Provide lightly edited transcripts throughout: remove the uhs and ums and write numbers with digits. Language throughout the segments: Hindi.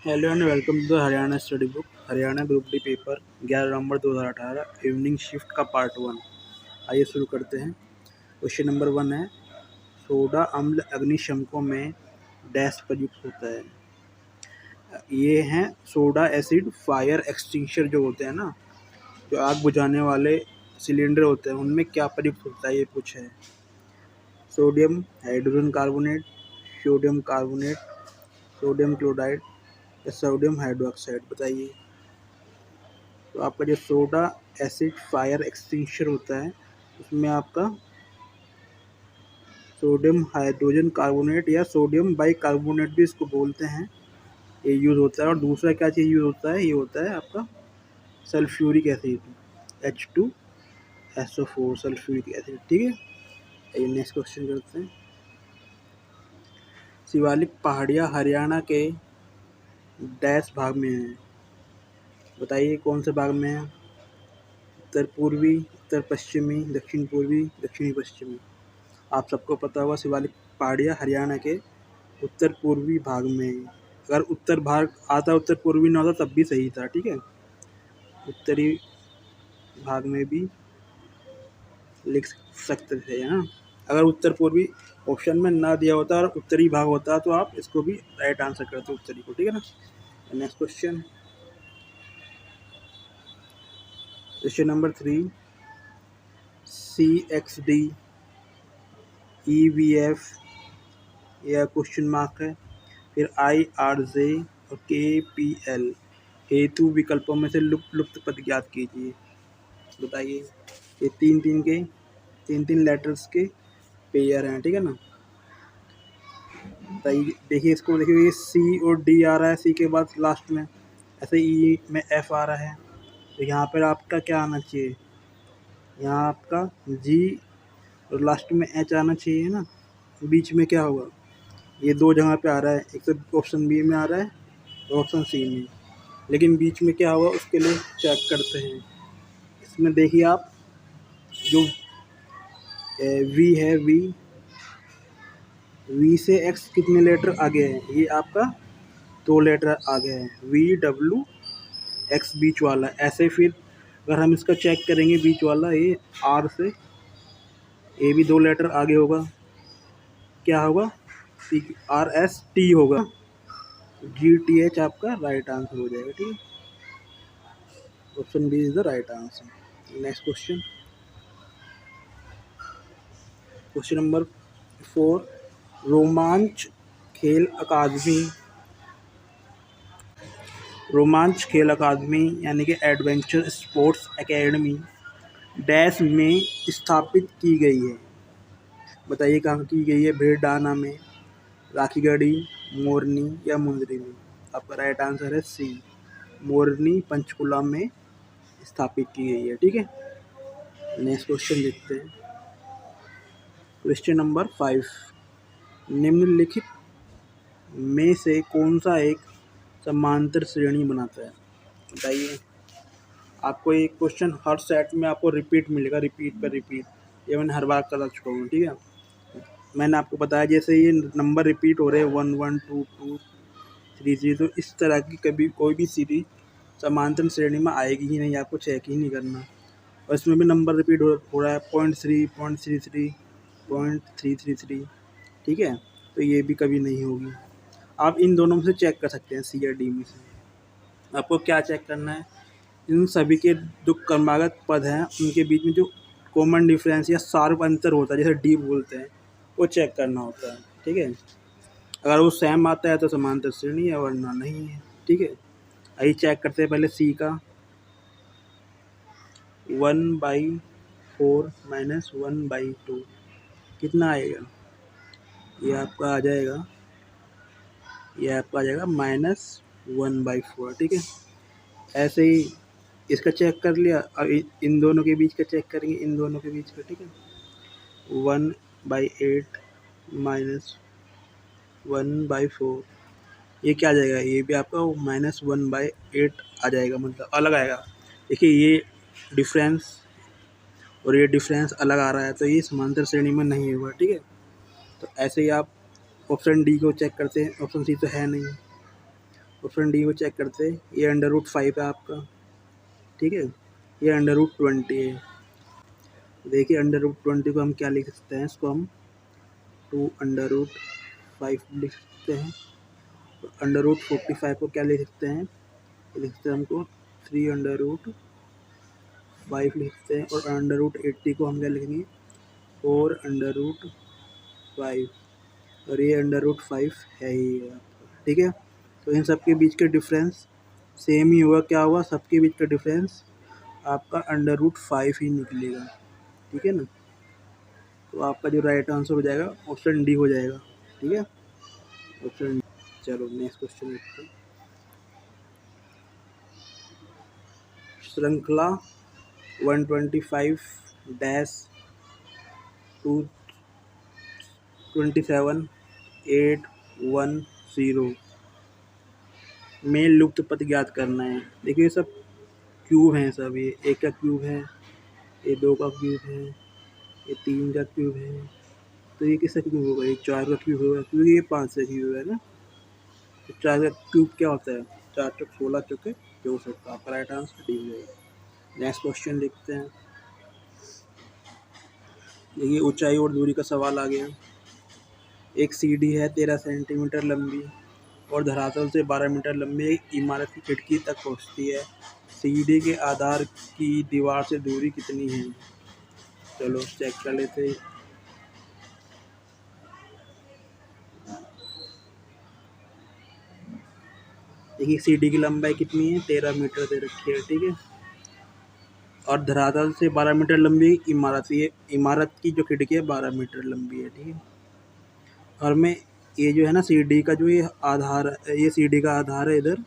Hello and welcome to the Haryana study book Haryana group D paper 11 November 2018 evening shift का पार्ट 1। आइए शुरू करते हैं। क्वेश्चन नंबर 1 है, सोडा अम्ल अग्निशमकों में डैश प्रयुक्त होता है। ये हैं सोडा एसिड फायर एक्सटिंग्विशर जो होते हैं ना, जो आग बुझाने वाले सिलेंडर होते हैं, उनमें क्या प्रयुक्त होता है ये पूछा है। Sodium hydrogen carbonate, sodium carbonate, sodium chloride या सोडियम हाइड्रोक्साइड, बताइए। तो आपका जो सोडा एसिड फायर एक्सटिंग्विशर होता है उसमें आपका सोडियम हाइड्रोजन कार्बोनेट या सोडियम बाइकार्बोनेट भी इसको बोलते हैं, ये यूज़ होता है। और दूसरा क्या चीज़ यूज़ होता है, ये होता है आपका sulphuric acid H2SO4 sulphuric acid. ठीक है, आइए नेक्स्ट क्वेश्चन करते हैं। शिवालिक पहाड़ियाँ हरियाणा के डैश भाग में हैं, बताइए कौन से भाग में है। उत्तर पूर्वी, उत्तर पश्चिमी, दक्षिण पूर्वी, दक्षिणी पश्चिमी। आप सबको पता होगा शिवालिक पहाड़ियाँ हरियाणा के उत्तर पूर्वी भाग में। अगर उत्तर भाग आता उत्तर पूर्वी ना होता तब भी सही था, ठीक है। उत्तरी भाग में भी लिख सकते थे ना। अगर उत्तर पूर्वी ऑप्शन में ना दिया होता और उत्तरी भाग होता तो आप इसको भी राइट आंसर करते उत्तरी को, ठीक है ना। Next question, question number 3, CXD EVF या क्वेश्चन मार्क है, फिर IRJ और KPL हेतु विकल्पों में से लुप्त पद ज्ञात कीजिए, बताइए। ये तीन लेटर्स के पेयर हैं, ठीक है ना। बताइए, देखिए इसको, देखिए ये C और D आ रहा है, C के बाद लास्ट में ऐसे E में F आ रहा है, तो यहाँ पर आपका क्या आना चाहिए, यहाँ आपका G और लास्ट में H आना चाहिए ना। बीच में क्या होगा, ये दो जगह पे आ रहा है, एक तो ऑप्शन बी में आ रहा है और ऑप्शन सी में, लेकिन बीच में क्या होगा उसके लिए चेक करते हैं। इसमें देखिए आप, जो वी है, वी से एक्स कितने लेटर आगे हैं, ये आपका 2 लेटर आगे हैं, VWX बीच वाला। ऐसे फिर अगर हम इसका चेक करेंगे बीच वाला, ये आर से, ये भी 2 लेटर आगे होगा, क्या होगा, RST होगा, GTH आपका राइट आंसर हो जाएगा, ठीक है। Option B is the right answer. Next question, question number 4, रोमांच खेल अकादमी यानी कि एडवेंचर स्पोर्ट्स एकेडमी डैश में स्थापित की गई है, बताइए कहाँ की गई है। भेड़डाना में, राखीगढ़ी, मोरनी या मुंदरी में। आपका राइट आंसर है सी, मोरनी पंचकुला में स्थापित की गई है, ठीक है। नेक्स्ट क्वेश्चन देखते हैं। क्वेश्चन नंबर 5, निम्नलिखित में से कौन सा एक समांतर श्रेणी बनाता है, बताइए। आपको एक क्वेश्चन हर सेट में आपको रिपीट मिलेगा, रिपीट पर रिपीट, ये मैंने हर बार करा चुका हूँ, ठीक है। मैंने आपको बताया जैसे ये नंबर रिपीट हो रहे हैं 1 1 2 2 3 3, तो इस तरह की कभी कोई भी सीरीज समांतर श्रेणी में आएगी ही नहीं, आपको चेक ही नहीं करना। और इसमें भी नंबर रिपीट हो रहा है 0.3 0.33 0.333, ठीक है, तो ये भी कभी नहीं होगी। आप इन दोनों में से चेक कर सकते हैं, सी या डी में से। आपको क्या चेक करना है, इन सभी के जो क्रमागत पद हैं उनके बीच में जो कॉमन डिफरेंस या शार्प अंतर होता है, जैसे डी बोलते हैं, वो चेक करना होता है, ठीक है। अगर वो सेम आता है तो समांतर श्रेणी है, वरना नहीं है, ठीक है। आइए चेक करते हैं पहले सी का। 1/4 - 1/2 कितना आएगा, ये आपका आ जाएगा, ये आपका आ जाएगा -1/4, ठीक है। ऐसे ही इसका चेक कर लिया, अब इन दोनों के बीच का चेक करेंगे, इन दोनों के बीच का, ठीक है। 1/8 - 1/4, ये क्या आ जाएगा, ये भी आपका -1/8 आ जाएगा, मतलब अलग आएगा। देखिए ये डिफरेंस और ये डिफरेंस अलग आ रहा है, तो ये समांतर श्रेणी में नहीं होगा, ठीक है। तो ऐसे ही आप ऑप्शन डी को चेक करते हैं, ऑप्शन सी तो है नहीं। ऑप्शन डी को चेक करते हैं। ये √5 है आपका, ठीक है। ये √20 है। देखिए √20 को हम क्या लिख सकते हैं, इसको हम 2√5 लिख सकते हैं। √45 को क्या लिख सकते हैं, लिख सकते हैं हमको 3√5 लिख सकते हैं। और √80 को हम क्या लिखेंगे, 4√5। और ये √5 है ही आपका, ठीक है। तो इन सब के बीच का डिफरेंस सेम ही होगा, क्या होगा, सबके बीच का डिफरेंस आपका √5 ही निकलेगा, ठीक है ना। तो आपका जो राइट आंसर हो जाएगा ऑप्शन डी हो जाएगा, ठीक है, ऑप्शन डी। चलो नेक्स्ट क्वेश्चन देखते हैं। श्रृंखला 125-227-810 में लुप्त पद ज्ञात करना है। देखिए ये सब क्यूब हैं, सब ये 1 का क्यूब है, ये 2 का क्यूब है, ये 3 का क्यूब है। तो ये किसका क्यूब होगा, ये 4 का क्यूब होगा, क्योंकि ये 5 का क्यूब है ना। तो 4 का क्यूब क्या होता है, 4 चौक 16 चौके 64। तो आपका राइट आंसर डी हो जाएगा। नेक्स्ट क्वेश्चन देखते हैं। देखिए ऊंचाई और दूरी का सवाल आ गया। एक सीढ़ी है 13 सेंटीमीटर लंबी और धरातल से 12 मीटर लंबी एक इमारत की खिड़की तक पहुंचती है। सीढ़ी के आधार की दीवार से दूरी कितनी है। चलो चेक कर लेते हैं। देखिए सीढ़ी की लंबाई कितनी है, 13 मीटर दे रखी है, ठीक है। और धरातल से 12 मीटर लंबी इमारत, ये इमारत की जो खिड़की है 12 मीटर लंबी है, ठीक है। और मैं ये जो है ना सीढ़ी का जो ये आधार, ये सीढ़ी का आधार है इधर,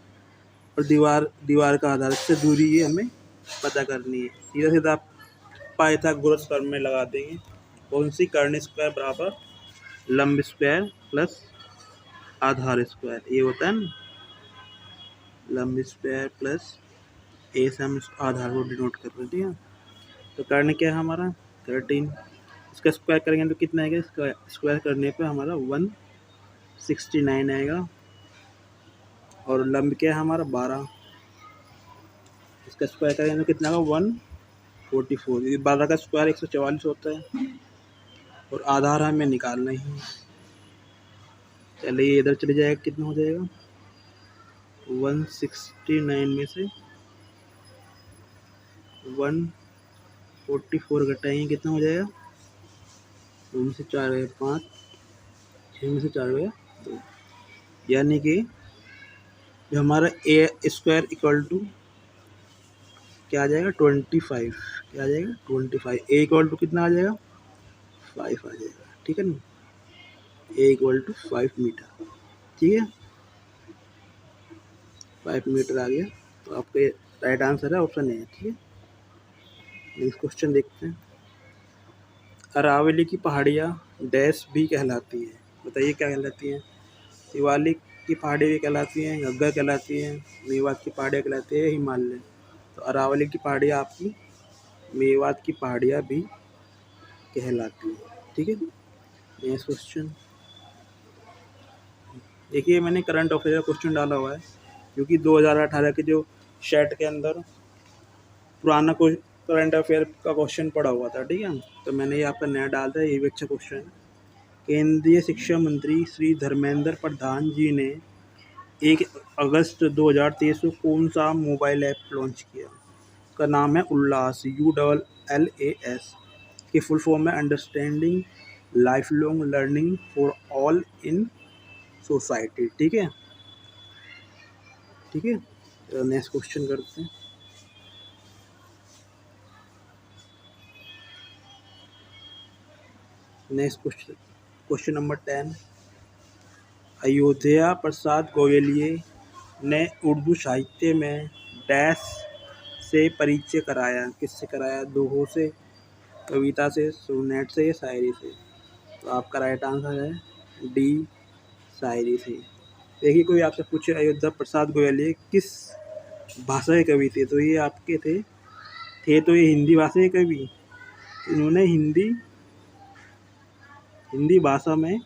और दीवार का आधार, इससे दूरी ये हमें पता करनी है। सीधा सीधा आप पाइथागोरस फॉर्मूला में लगा देंगे। कौन सी, कर्ण स्क्वायर बराबर लंब स्क्वायर प्लस आधार स्क्वायर, ये होता है ना, लंब स्क्वायर प्लस ए से हम आधार को डिनोट कर रहे हैं, ठीक है। तो कर्ण क्या है हमारा 13, इसका स्क्वायर करेंगे तो कितना आएगा, स्क्वायर करने पे हमारा 169 आएगा। और लंब क्या है हमारा 12, इसका स्क्वायर करेंगे तो कितना आएगा 144। 12 का स्क्वायर 144 होता है। और आधार हमें निकालना ही है। चलिए इधर चले जाएगा, कितना हो जाएगा 169 में से 144 घटाएंगे, कितना हो जाएगा, 2 में से 4 गए 5, 6 में से 4 गए 2, यानी कि जो हमारा ए स्क्वायर इक्वल टू क्या आ जाएगा 25, क्या आ जाएगा 25। ए इक्वल टू कितना आ जाएगा 5 आ जाएगा, ठीक है ना। ए इक्वल टू 5 मीटर, ठीक है, 5 मीटर आ गया। तो आपके राइट आंसर है ऑप्शन ए, ठीक है। नेक्स्ट क्वेश्चन देखते हैं। अरावली की पहाड़ियाँ डैश भी कहलाती हैं, बताइए क्या कहलाती हैं। शिवालिक की पहाड़ी भी कहलाती हैं, घग्गर कहलाती हैं, मेवात की पहाड़ियाँ कहलाती है, हिमालय। तो अरावली की पहाड़ियाँ आपकी मेवात की पहाड़ियाँ भी कहलाती हैं, ठीक है। नेक्स्ट क्वेश्चन देखिए, मैंने करंट अफेयर का क्वेश्चन डाला हुआ है, क्योंकि 2018 के जो शेट के अंदर पुराना करंट अफेयर का क्वेश्चन पड़ा हुआ था, ठीक है। तो मैंने ये आपका नया डाल दिया, ये भी अच्छा क्वेश्चन है। केंद्रीय शिक्षा मंत्री श्री धर्मेंद्र प्रधान जी ने 1 अगस्त 2023 को कौन सा मोबाइल ऐप लॉन्च किया। उसका नाम है उल्लास, ULLAS, की फुल फॉर्म है understanding life long learning for all in society, ठीक है, ठीक है। नेक्स्ट क्वेश्चन करते हैं। Next question number 10। Ayodhya Prasad गोयलिये ने उर्दू साहित्य में डैश से परिचय कराया, किससे कराया, दोहों से, कविता से, सोनेट से या शायरी से। तो आपका राइट आंसर है डी, शायरी से। देखिए कोई आपसे पूछे अयोध्या प्रसाद गोयलिये किस भाषा के कवि थे, तो ये आपके थे तो ये हिंदी भाषा के कवि। इन्होंने हिंदी भाषा में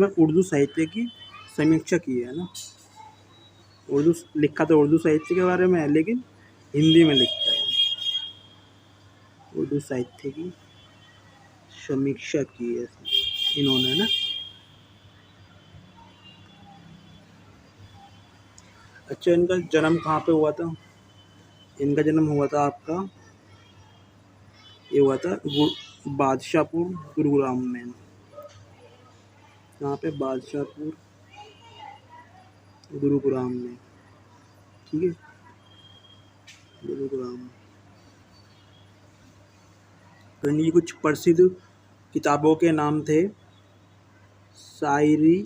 उर्दू साहित्य की समीक्षा की है ना। उर्दू लिखा तो उर्दू साहित्य के बारे में है, लेकिन हिंदी में लिखा है। उर्दू साहित्य की समीक्षा की है इन्होंने ना। अच्छा, इनका जन्म कहाँ पे हुआ था? इनका जन्म हुआ था आपका, ये हुआ था बादशाहपुर गुरुग्राम में। यहाँ पे बादशाहपुर गुरुग्राम में, ठीक है, गुरुग्राम। तो इनकी कुछ प्रसिद्ध किताबों के नाम थे शायरी,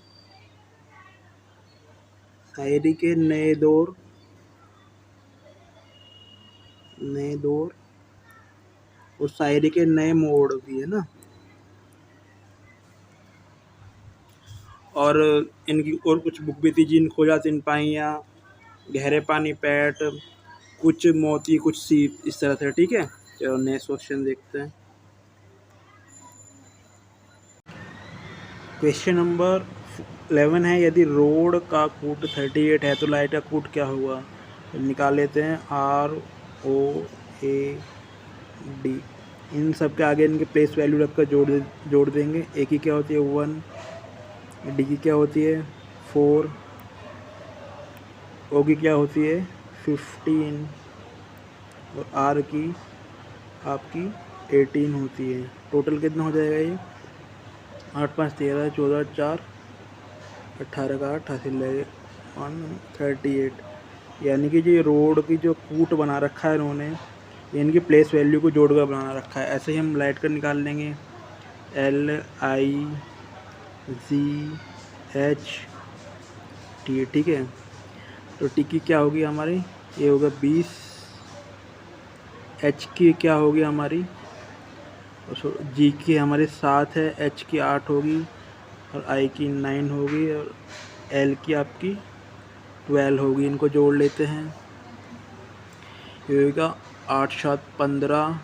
शायरी के नए दौर, नए दौर, और शायरी के नए मोड़ भी है ना। और इनकी और कुछ बुक भी थी, जिन खोजा तिन पाइयाँ, गहरे पानी पैट, कुछ मोती कुछ सीप, इस तरह से, ठीक है। चलो नेक्स्ट क्वेश्चन देखते हैं। क्वेश्चन नंबर 11 है, यदि रोड का कूट 38 है तो लाइट का कूट क्या होगा? निकाल लेते हैं, ROAD। इन सब के आगे इनके प्लेस वैल्यू रखकर जोड़ देंगे। ए की क्या होती है 1, डी की क्या होती है 4, ओ की क्या होती है 15, और आर की आपकी 18 होती है। टोटल कितना हो जाएगा ये? 8 5 13 14 4 18 का 88 लगे 138। यानी कि जो रोड की जो कूट बना रखा है इन्होंने, इनकी प्लेस वैल्यू को जोड़कर बना रखा है। ऐसे ही हम लाइट का निकाल लेंगे, LIGHT, ठीक है। तो टी की क्या होगी हमारी, ये होगा 20, एच की क्या होगी हमारी, जी की हमारी 7 है, एच की 8 होगी, और आई की 9 होगी, और एल की आपकी 12 होगी। इनको जोड़ लेते हैं, ये होगा 8 7 15,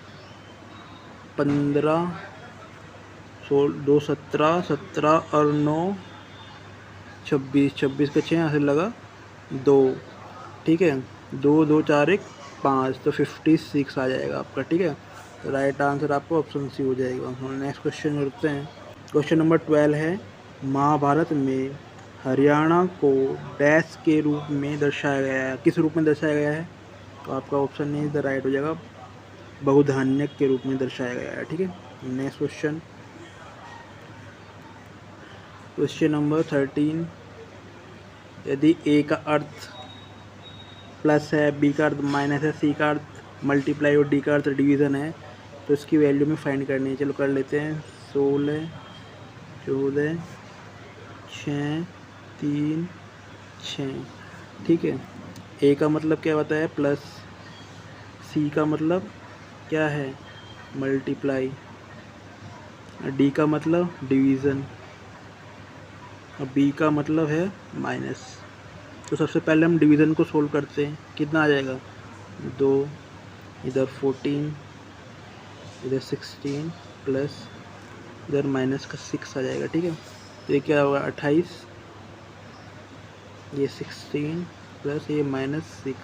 15 2 17, 17 और 9 26, 26 का 6 यहाँ से लगा 2, ठीक है। 2 2 4 1 5, तो 56 आ जाएगा आपका, ठीक है। तो राइट आंसर आपको ऑप्शन सी हो जाएगा। हम नेक्स्ट क्वेश्चन करते हैं। क्वेश्चन नंबर 12 है, महाभारत में हरियाणा को डैश के रूप में दर्शाया गया है? किस रूप में दर्शाया गया है? तो आपका ऑप्शन ए द राइट हो जाएगा, बहुधान्यक के रूप में दर्शाया गया है, ठीक है। नेक्स्ट क्वेश्चन, क्वेश्चन नंबर 13, यदि ए का अर्थ प्लस है, बी का अर्थ माइनस है, सी का अर्थ मल्टीप्लाई और डी का अर्थ डिवीज़न है, तो इसकी वैल्यू में फाइंड करनी है। चलो कर लेते हैं, 16 14 6 3 6, ठीक है। ए का मतलब क्या होता है प्लस, सी का मतलब क्या है मल्टीप्लाई, डी का मतलब डिवीज़न, और बी का मतलब है माइनस। तो सबसे पहले हम डिवीज़न को सोल्व करते हैं। कितना आ जाएगा 2, इधर 14, इधर 16 प्लस इधर माइनस का 6 आ जाएगा, ठीक है। तो ये क्या होगा 28, ये 16 प्लस ये -6,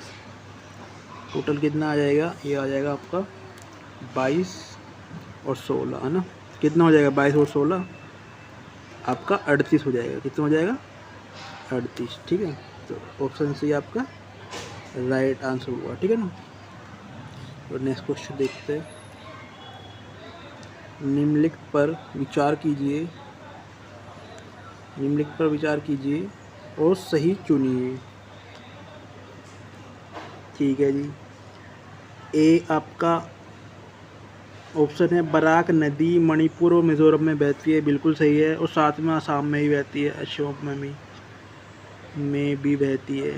टोटल कितना आ जाएगा? ये आ जाएगा आपका 22 और 16, है ना। कितना हो जाएगा 22 और 16 आपका 38 हो जाएगा। कितना हो जाएगा 38, ठीक है। तो ऑप्शन सी आपका राइट आंसर हुआ, ठीक है ना। तो नेक्स्ट क्वेश्चन देखते हैं। निम्नलिखित पर विचार कीजिए, निम्नलिखित पर विचार कीजिए और सही चुनिए, ठीक है जी। ए आपका ऑप्शन है, बराक नदी मणिपुर और मिजोरम में बहती है, बिल्कुल सही है। और साथ में आसाम में ही बहती है, अशोक में भी बहती है,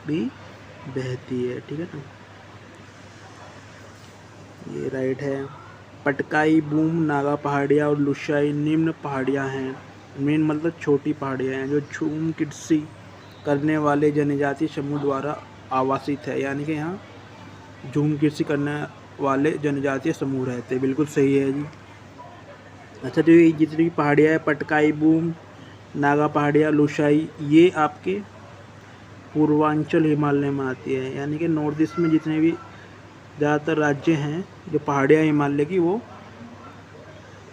ठीक है ना। ये राइट है। पटकाई, बूम, नागा पहाड़ियाँ और लुशाई निम्न पहाड़ियाँ हैं। निम्न मतलब छोटी पहाड़ियाँ हैं जो झूम कृषि करने वाले जनजातीय समूह द्वारा आवासित है। यानी कि यहाँ झूम कृषि करने वाले जनजातीय समूह रहते हैं, बिल्कुल सही है जी। अच्छा, जो ये जितनी पहाड़ियाँ है, पटकाई, बूम, नागा पहाड़ियाँ, लुशाई, ये आपके पूर्वांचल हिमालय में आती है। यानी कि नॉर्थ ईस्ट में जितने भी ज़्यादातर राज्य हैं जो पहाड़ियाँ हिमालय की, वो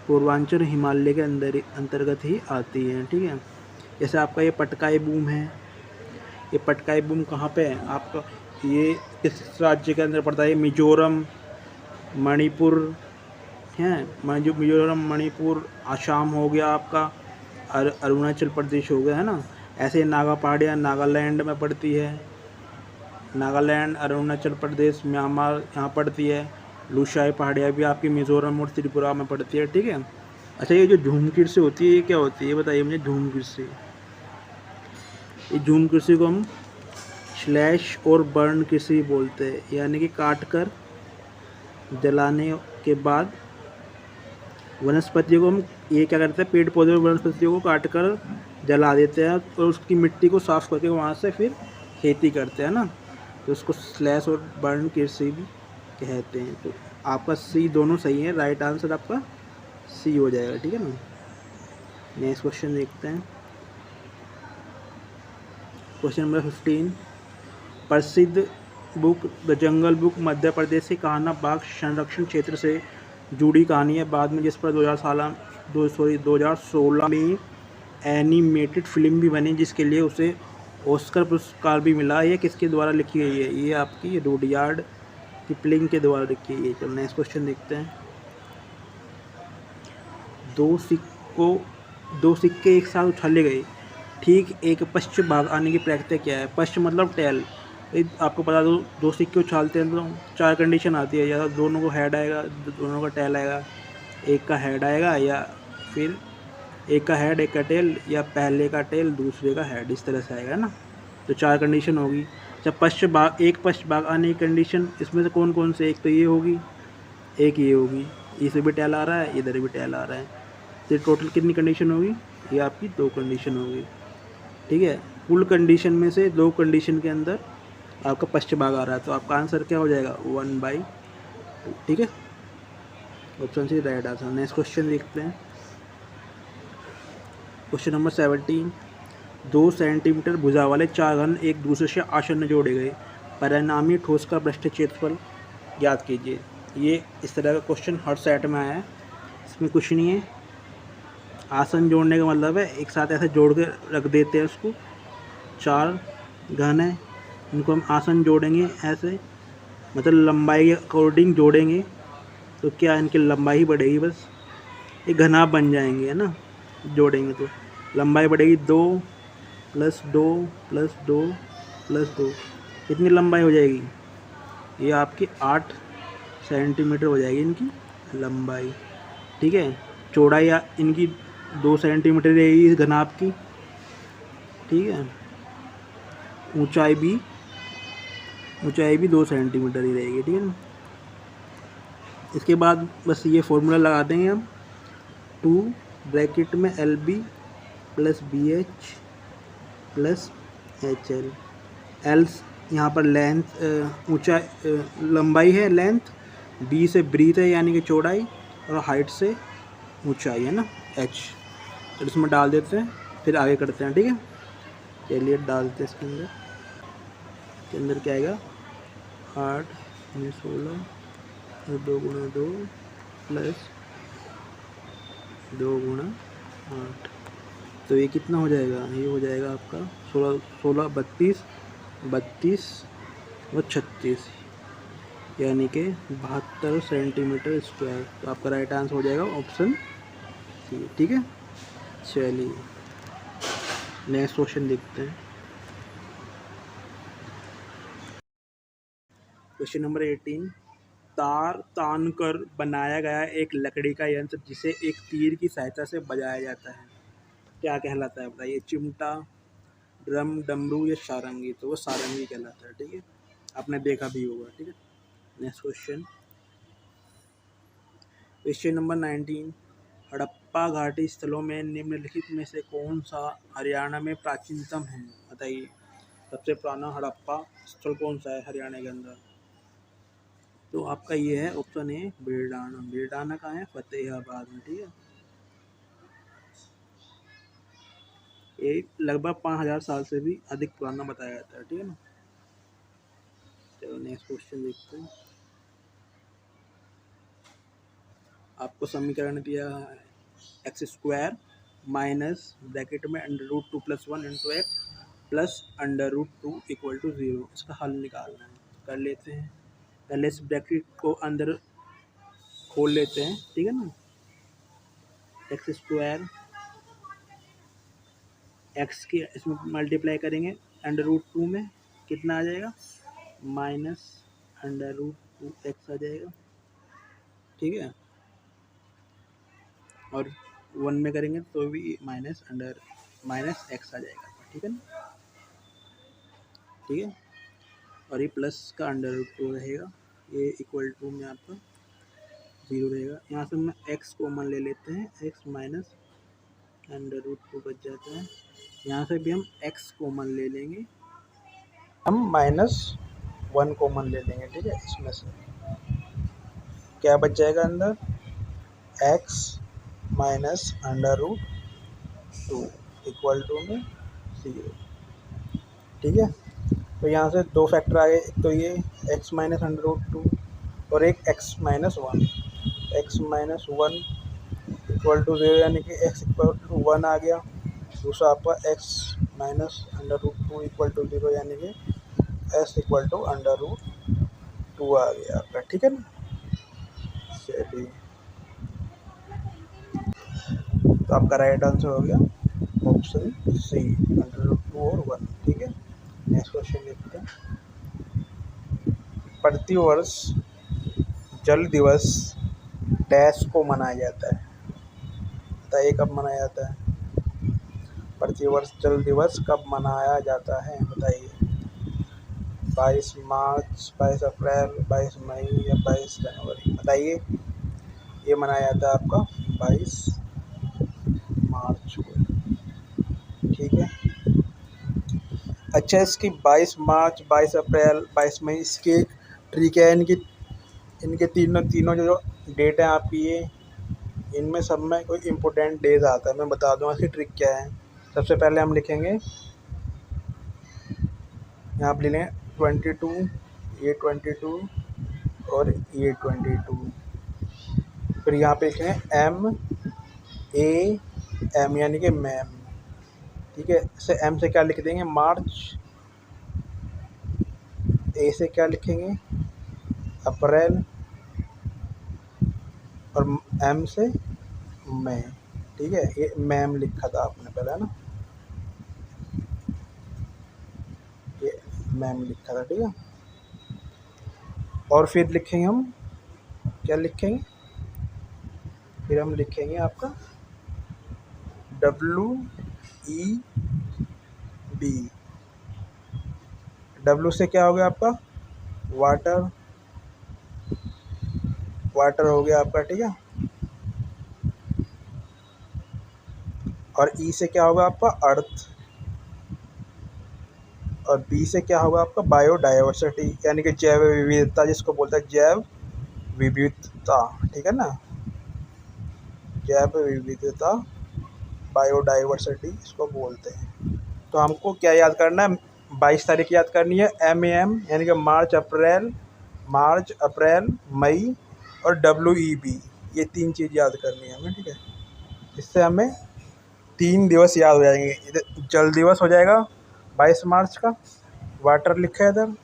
पूर्वांचल हिमालय के अंतर्गत ही आती हैं। ठीक है, जैसे आपका ये पटकाई बूम है, ये पटकाई बूम कहाँ पे है आपका, ये किस राज्य के अंदर पड़ता है? मिजोरम, मणिपुर है, मिजोरम, मणिपुर, आसाम हो गया आपका, अरुणाचल प्रदेश हो गया, है ना। ऐसे नागा पहाड़ियाँ नागालैंड में पड़ती है, नागालैंड, अरुणाचल प्रदेश, म्यांमार यहाँ पड़ती है। लुशाई पहाड़ियाँ भी आपकी मिजोरम और त्रिपुरा में पड़ती है। ठीक है। अच्छा, ये जो झूम कृषि होती है ये क्या होती है बताइए मुझे? झूम कृषि, ये झूम कृषि को हम स्लैश और बर्न कृषि बोलते हैं। यानी कि काट कर जलाने के बाद वनस्पतियों को हम, ये क्या करते हैं, पेड़ पौधे और वनस्पतियों को काट कर जला देते हैं और उसकी मिट्टी को साफ करके वहाँ से फिर खेती करते हैं ना, तो उसको स्लैश और बर्न कृषि भी कहते हैं। तो आपका सी दोनों सही है, राइट आंसर आपका सी हो जाएगा। ठीक है ना। नेक्स्ट क्वेश्चन देखते हैं, क्वेश्चन नंबर 15। प्रसिद्ध book the jungle book Madhya Pradesh के कान्हा बाग संरक्षण क्षेत्र से जुड़ी कहानी है, बाद में जिस पर 2016 में एनिमेटेड फिल्म भी बनी, जिसके लिए उसे ऑस्कर पुरस्कार भी मिला। ये किसके द्वारा लिखी गई है? ये आपकी रुडयार्ड किपलिंग के द्वारा लिखी गई है। चलो नेक्स्ट क्वेश्चन देखते हैं। दो सिक्के एक साथ उछाले गए, ठीक एक पश्च भाग आने की प्रक्रिया क्या है? पश्च मतलब टेल। आपको बता दो, दो सिक्के उछालते हैं तो 4 कंडीशन आती है, या तो दोनों को हेड आएगा, दोनों का टेल आएगा, एक का हेड आएगा, या फिर एक का हेड एक का टेल, या पहले का टेल दूसरे का हेड, इस तरह से आएगा ना। तो 4 कंडीशन होगी। जब पश्च भाग आने की कंडीशन, इसमें से कौन कौन से? एक तो ये होगी, एक ये होगी, इसे भी टेल आ रहा है, इधर भी टेल आ रहा है, तो टोटल कितनी कंडीशन होगी? ये आपकी 2 कंडीशन होगी। ठीक है, कुल कंडीशन में से 2 कंडीशन के अंदर आपका पश्च भाग आ रहा है, तो आपका आंसर क्या हो जाएगा? 1/2। ठीक है, option C right answer. Next question देखते हैं, क्वेश्चन नंबर 17। 2 सेंटीमीटर भुजा वाले 4 घन एक दूसरे से आसन्न जोड़े गए, परिणामी ठोस का पृष्ठ क्षेत्रफल ज्ञात कीजिए। ये इस तरह का क्वेश्चन हर सेट में आया है, इसमें कुछ नहीं है। आसन जोड़ने का मतलब है एक साथ ऐसे जोड़ के रख देते हैं उसको, 4 घन है, इनको हम आसन जोड़ेंगे ऐसे, मतलब लंबाई के अकॉर्डिंग जोड़ेंगे, तो क्या इनकी लंबाई बढ़ेगी, बस ये घना बन जाएंगे, है ना। जोड़ेंगे तो लंबाई बढ़ेगी 2 + 2 + 2 + 2, कितनी लंबाई हो जाएगी? ये आपकी 8 सेंटीमीटर हो जाएगी इनकी लंबाई। ठीक है, चौड़ाई इनकी 2 सेंटीमीटर रहेगी इस घनाभ की। ठीक है, ऊंचाई भी 2 सेंटीमीटर ही रहेगी। ठीक है ना। इसके बाद बस ये फॉर्मूला लगा देंगे हम, 2 ब्रैकेट में LB + BH + HL। L यहाँ पर लेंथ ऊंचाई लंबाई है, लेंथ, B से ब्रीथ है यानी कि चौड़ाई, और हाइट से ऊंचाई है ना, H। तो इसमें डाल देते हैं, फिर आगे करते हैं। ठीक है, चलिए डालते हैं इसके अंदर। के अंदर क्या आएगा? 8 × 16 और 2 × 2 + 2 × 8, तो ये कितना हो जाएगा? ये हो जाएगा आपका 16 32 और 36, यानी कि 72 सेंटीमीटर स्क्वायर। तो आपका राइट आंसर हो जाएगा ऑप्शन सी। ठीक है, चलिए नेक्स्ट क्वेश्चन देखते हैं, क्वेश्चन नंबर 18। तार तानकर बनाया गया एक लकड़ी का यंत्र जिसे एक तीर की सहायता से बजाया जाता है, क्या कहलाता है बताइए? चिमटा, ड्रम, डमरू या सारंगी? तो वो सारंगी कहलाता है। ठीक है, आपने देखा भी होगा। ठीक है, next question, question number 19। Harappa घाटी स्थलों में निम्नलिखित में से कौन सा हरियाणा में प्राचीनतम है? बताइए, सबसे पुराना हड़प्पा स्थल कौन सा है हरियाणा के अंदर? तो आपका ये है ऑप्शन ए बेलडाना। बेलडाना कहाँ है? फतेहाबाद में। ठीक है, ये लगभग 5000 साल से भी अधिक पुराना बताया जाता है, ठीक है ना। चलो नेक्स्ट क्वेश्चन देखते हैं। आपको समीकरण दिया है एक्स स्क्वायर माइनस ब्रैकेट में √2 + 1 × एक्स प्लस √2 = 0। इसका हल निकालना है, कर लेते हैं। पहले इस ब्रैकेट को अंदर खोल लेते हैं, ठीक है ना। एक्स स्क्वायर एक्स की इसमें मल्टीप्लाई करेंगे √2 में, कितना आ जाएगा माइनस √2 एक्स आ जाएगा, ठीक है। और 1 में करेंगे तो भी माइनस एक्स आ जाएगा, ठीक है ना, ठीक है। और ये प्लस का √2 रहेगा, ये = में आपका 0 रहेगा। यहाँ से मैं एक्स कॉमन ले लेते हैं, एक्स माइनस √2 बच जाता है। यहाँ से भी हम एक्स कॉमन ले लेंगे, हम -1 कॉमन ले लेंगे, ठीक है। इसमें से क्या बच जाएगा अंदर, एक्स माइनस √2 = में 0, ठीक है। तो यहाँ से 2 फैक्टर आ गए, एक तो ये x माइनस √2 और एक x माइनस 1। x माइनस 1 = 0 यानी कि x = 1 आ गया। दूसरा आपका x माइनस √2 = 0 यानी कि s = √2 आ गया आपका, ठीक है ना। चलिए, तो आपका राइट आंसर हो गया ऑप्शन सी, √2 और 1, ठीक है। नेक्स्ट क्वेश्चन देखते हैं। प्रतिवर्ष जल दिवस डैश को मनाया जाता है, बताइए कब मनाया जाता है। प्रतिवर्ष जल दिवस कब मनाया जाता है, बताइए। 22 मार्च, 22 अप्रैल, 22 मई या 22 जनवरी, बताइए। ये मनाया जाता है आपका 22 मार्च को, ठीक है। अच्छा, इसकी 22 मार्च, 22 अप्रैल, 22 मई, इसकी एक ट्रिक है। इनके तीनों जो डेट है आपकी, ये इनमें सब में कोई इम्पोर्टेंट डेज आता है। मैं बता दूँगा इसकी ट्रिक क्या है। सबसे पहले हम लिखेंगे, यहाँ आप ले लें 22, ये 22 और ये 22। फिर यहाँ पे लिखेंगे MAM यानी कि मैम, ठीक है। इससे M से क्या लिख देंगे, मार्च। A से क्या लिखेंगे, अप्रैल। और M से मई, ठीक है। ये मैम लिखा था आपने पहले, है ना, ये मैम लिखा था, ठीक है। और फिर लिखेंगे हम, क्या लिखेंगे, फिर हम लिखेंगे आपका WEB। W से क्या हो गया आपका, वाटर, वाटर हो गया आपका, ठीक है। और E से क्या होगा आपका, अर्थ। और B से क्या होगा आपका, बायोडाइवर्सिटी यानी कि जैव विविधता, जिसको बोलते हैं जैव विविधता, ठीक है ना, जैव विविधता, बायोडाइवर्सिटी इसको बोलते हैं। तो हमको क्या याद करना है, 22 तारीख याद करनी है। MAM यानी कि मार्च अप्रैल मई, और WEB, ये 3 चीज़ याद करनी है हमें, ठीक है। इससे हमें 3 दिवस याद हो जाएंगे। इधर जल दिवस हो जाएगा 22 मार्च का, वाटर लिखा है इधर।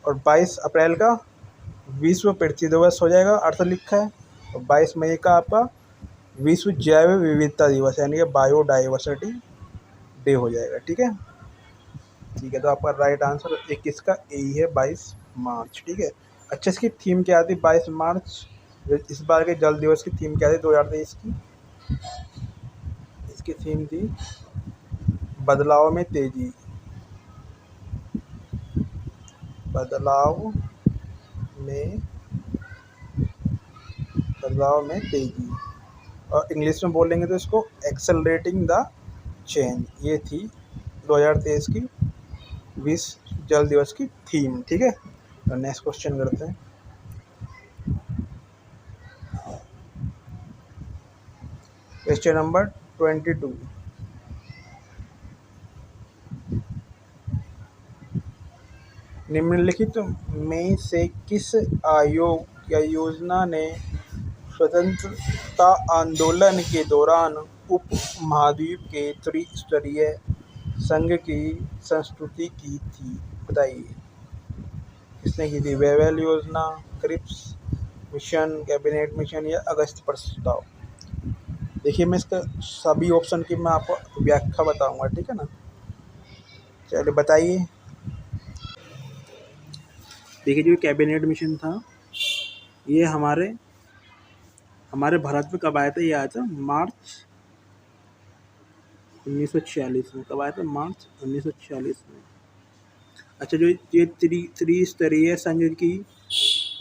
और 22 अप्रैल का विश्व पृथ्वी दिवस हो जाएगा, अर्थ लिखा है। और 22 मई का आपका विश्व जैव विविधता दिवस यानी कि बायोडाइवर्सिटी डे हो जाएगा, ठीक है। ठीक है, तो आपका राइट आंसर 21 का यही है, 22 मार्च, ठीक है। अच्छा, इसकी थीम क्या थी 22 मार्च, इस बार के जल दिवस की थीम क्या थी 2023 की, इसकी थीम थी बदलाव में तेजी, बदलाव में तेजी। और इंग्लिश में बोलेंगे तो इसको एक्सेलरेटिंग द चेंज, ये थी 2023 की विश्व जल दिवस की थीम, ठीक है। तो नेक्स्ट क्वेश्चन करते हैं। Question number 22। निम्नलिखित में से किस आयोग या योजना ने स्वतंत्रता आंदोलन के दौरान उप महाद्वीप के त्रिस्तरीय संघ की संस्तुति की थी? बताइए किसने की थी? वेवेल योजना, क्रिप्स मिशन, कैबिनेट मिशन या अगस्त प्रस्ताव? देखिए मैं इसका सभी ऑप्शन की मैं आपको व्याख्या बताऊंगा, ठीक है ना। चलिए बताइए। देखिए जो कैबिनेट मिशन था ये हमारे भारत में कब आया था? ये आया था मार्च 1946 में। कब आया था? मार्च 1946 में। अच्छा, जो ये त्रिस्तरीय संघ की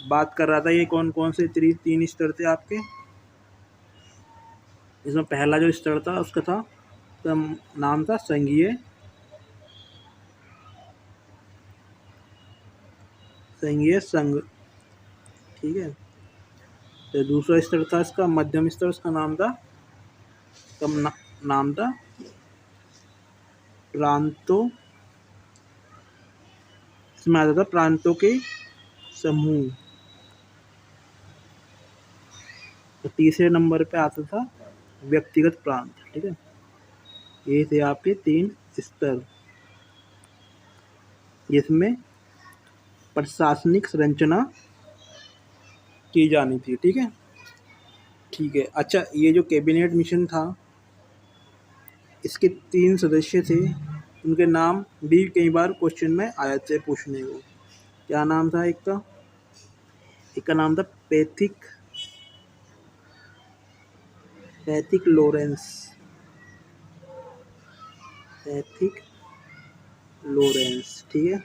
बात कर रहा था, ये कौन कौन से तीन स्तर थे आपके? इसमें पहला जो स्तर था उसका था तो नाम था संघीय संघ, ठीक है। तो दूसरा स्तर था इसका मध्यम स्तर, उसका नाम था नाम था प्रांतों, इसमें आता था प्रांतों के समूह। तो तीसरे नंबर पे आता था व्यक्तिगत प्रांत, ठीक है। ये थे आपके 3 स्तर जिसमें प्रशासनिक संरचना की जानी थी, ठीक है। ठीक है। अच्छा, ये जो कैबिनेट मिशन था इसके 3 सदस्य थे, उनके नाम भी कई बार क्वेश्चन में आए थे पूछने को। क्या नाम था? एक का नाम था पैथिक लॉरेंस, ठीक है।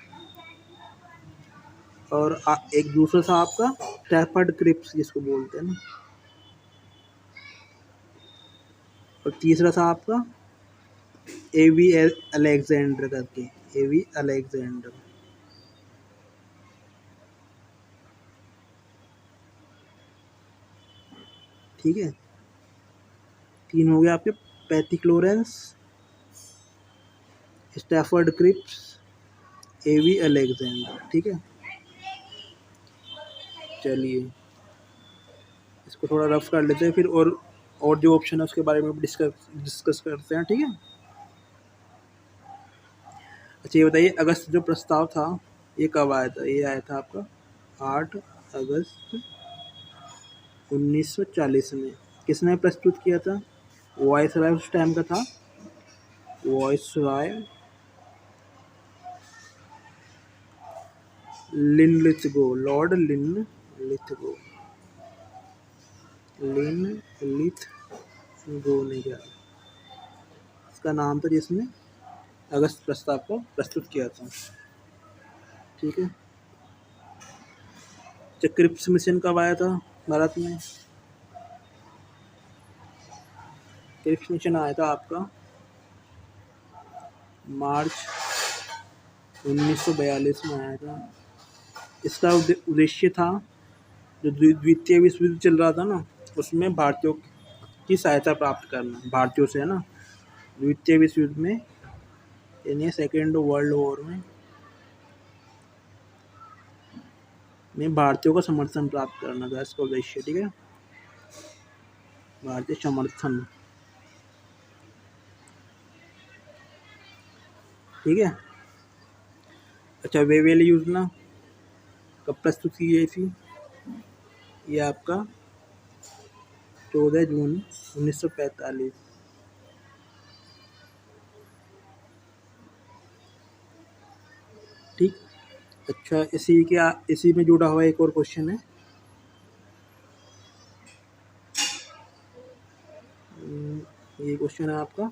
और एक दूसरा था आपका स्टैफर्ड क्रिप्स जिसको बोलते हैं ना। और तीसरा था आपका एवी अलेक्जेंडर करके, एवी अलेक्जेंडर, ठीक है। 3 हो गए आपके, पैथिक लॉरेंस, स्टैफर्ड क्रिप्स, एवी अलेक्जेंडर, ठीक है। चलिए इसको थोड़ा रफ कर लेते हैं फिर, और जो ऑप्शन है उसके बारे में डिस्कस करते हैं, ठीक है। अच्छा ये बताइए अगस्त जो प्रस्ताव था ये कब आया था? ये आया था आपका 8 अगस्त 1940 में। किसने प्रस्तुत किया था? वॉइसरॉय उस टाइम का था, वॉइसरॉय लिनलिथगो, लॉर्ड लिनलिथगो ने किया, इसका नाम था जिसने अगस्त प्रस्ताव को प्रस्तुत किया था, ठीक है। क्रिप्स मिशन कब आया था भारत में? क्रिप्स मिशन आया था आपका मार्च 1942 में आया था। इसका उद्देश्य था जो द्वितीय विश्व युद्ध चल रहा था ना उसमें भारतीयों की सहायता प्राप्त करना, भारतीयों से, है ना। द्वितीय विश्व युद्ध में यानी सेकेंड वर्ल्ड वॉर में भारतीयों का समर्थन प्राप्त करना था इसका उद्देश्य, ठीक है। भारतीय समर्थन, ठीक है। अच्छा, वेवेल योजना कब प्रस्तुत की गई थी? ये आपका 14 जून 1945, ठीक। अच्छा, इसी में जुड़ा हुआ एक और क्वेश्चन है। ये क्वेश्चन है आपका,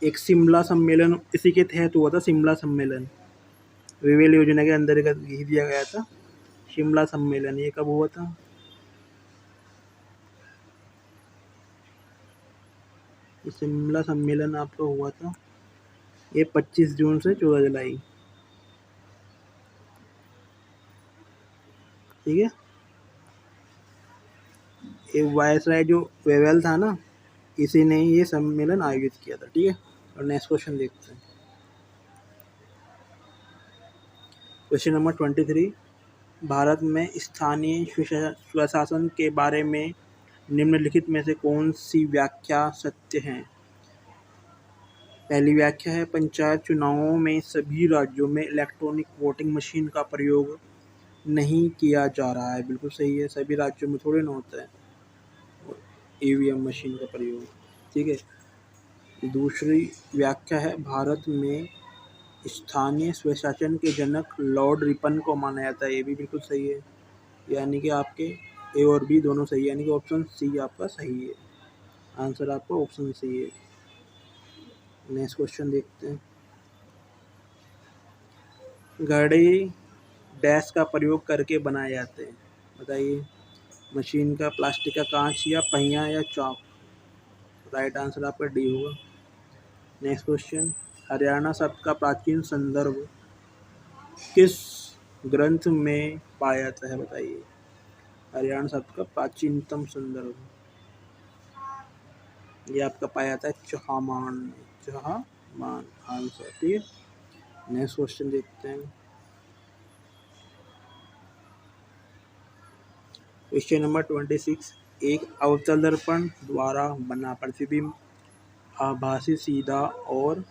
एक शिमला सम्मेलन इसी के तहत हुआ था, शिमला सम्मेलन वेवेल योजना के अंतर्गत ही दिया गया था। शिमला सम्मेलन ये कब हुआ था? शिमला सम्मेलन आपका हुआ था ये 25 जून से 14 जुलाई, ठीक है। ये वायसराय जो वेवेल था ना इसी ने ये सम्मेलन आयोजित किया था, ठीक है। और नेक्स्ट क्वेश्चन देखते हैं। क्वेश्चन नंबर 23, भारत में स्थानीय स्वशासन के बारे में निम्नलिखित में से कौन सी व्याख्या सत्य है? पहली व्याख्या है, पंचायत चुनावों में सभी राज्यों में इलेक्ट्रॉनिक वोटिंग मशीन का प्रयोग नहीं किया जा रहा है। बिल्कुल सही है, सभी राज्यों में थोड़े ना होता है ईवीएम मशीन का प्रयोग। ठीक है। दूसरी व्याख्या है, भारत में स्थानीय स्वशासन के जनक लॉर्ड रिपन को माना जाता है। ये भी बिल्कुल सही है, यानी कि आपके ए और बी दोनों सही है, यानी कि ऑप्शन सी आपका सही है। आंसर आपका ऑप्शन सी है। नेक्स्ट क्वेश्चन देखते हैं। घड़ी डैश का प्रयोग करके बनाए जाते हैं, बताइए। मशीन का, प्लास्टिक का, कांच या पहिया या चौक? राइट आंसर आपका डी होगा। नेक्स्ट क्वेश्चन, हरियाणा शब्द का प्राचीन संदर्भ किस ग्रंथ में पाया जाता है, बताइए। हरियाणा शब्द का प्राचीनतम संदर्भ ये आपका पाया जाता है चहामान में। चहामान आंसर, ठीक है। नेक्स्ट क्वेश्चन देखते हैं। क्वेश्चन नंबर 26, एक अवतल दर्पण द्वारा बना प्रतिबिंब आभासी, सीधा और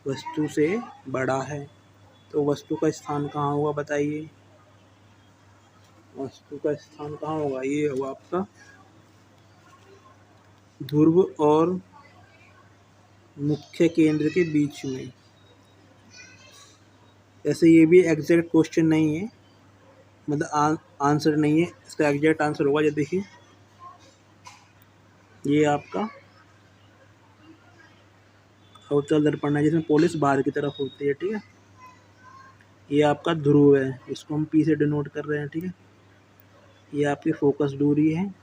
वस्तु से बड़ा है, तो वस्तु का स्थान कहाँ होगा, बताइए। वस्तु का स्थान कहाँ होगा? ये होगा आपका ध्रुव और मुख्य केंद्र के बीच में। ऐसे ये भी एग्जैक्ट क्वेश्चन नहीं है, मतलब आंसर नहीं है, इसका एग्जैक्ट आंसर होगा, ये देखिए, ये आपका अवतल दर्पण है जिसमें पॉलिश बाहर की तरफ होती है। ठीक है, ये आपका ध्रुव है, इसको हम पी से डिनोट कर रहे हैं। ठीक है, ये आपकी फोकस दूरी है,